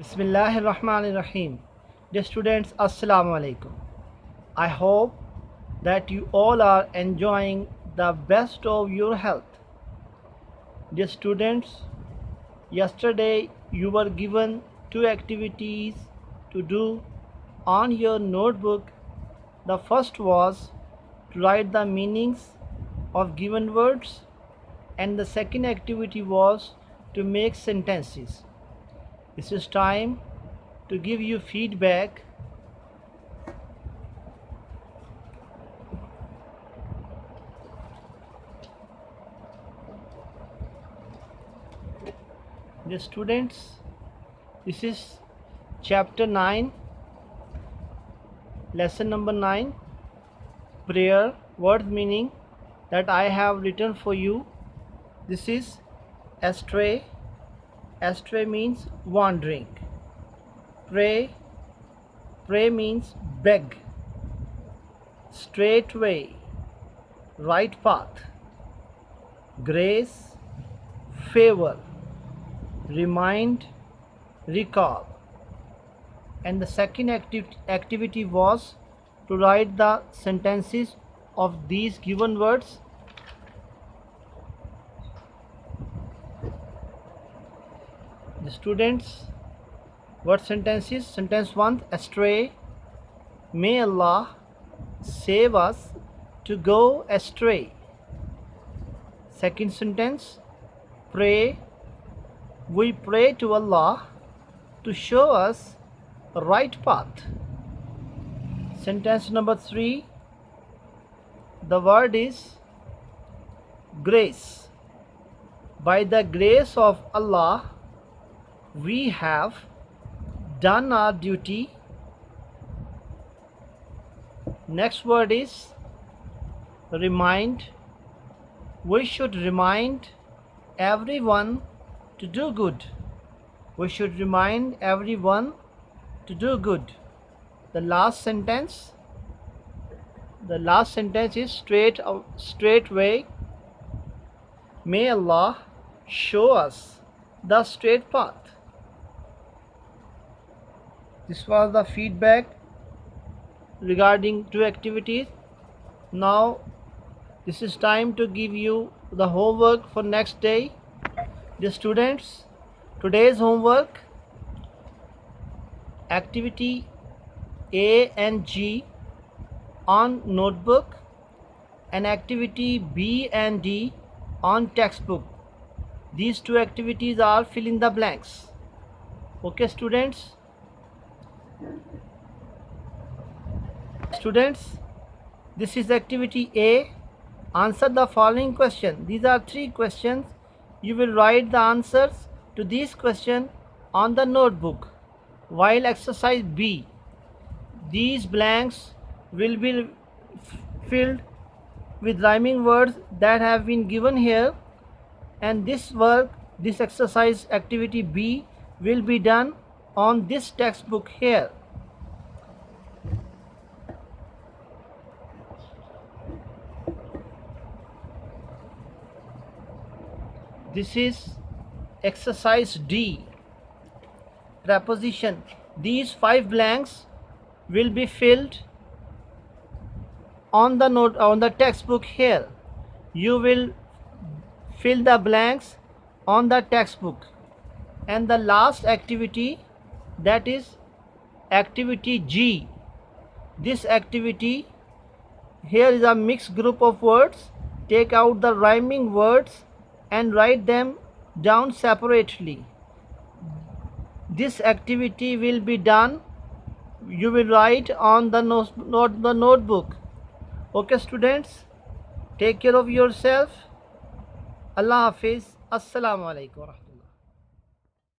Bismillahirrahmanirrahim. Dear students, Assalamu alaikum. I hope that you all are enjoying the best of your health. Dear students, yesterday you were given two activities to do on your notebook. The first was to write the meanings of given words, and the second activity was to make sentences. This is time to give you feedback. The students, this is chapter 9, lesson number 9, prayer, word meaning that I have written for you. This is astray. Astray means wandering. Pray means beg. Straight way, right path. Grace, favor. Remind, recall. And the second activity was to write the sentences of these given words. The students, what sentences? Sentence 1, astray. May Allah save us to go astray. Second sentence, pray. We pray to Allah to show us a right path. Sentence number 3, the word is grace. By the grace of Allah, we have done our duty. Next word is remind. We should remind everyone to do good. We should remind everyone to do good. The last sentence is straight way. May Allah show us the straight path. This was the feedback regarding two activities. Now this is time to give you the homework for next day. Dear students, today's homework, activity A and G on notebook and activity B and D on textbook. These two activities are fill in the blanks. Okay students? Students, this is activity A. Answer the following question. These are 3 questions. You will write the answers to these questions on the notebook. While exercise B, these blanks will be filled with rhyming words that have been given here, and this exercise activity B will be done on this textbook here. This is exercise D, preposition. These 5 blanks will be filled on the textbook here. You will fill the blanks on the textbook. And the last activity, that is activity G. This activity, here is a mixed group of words. Take out the rhyming words and write them down separately. This activity will be done. You will write on the notebook. Okay students, take care of yourself. Allah Hafiz. Assalamu alaikum.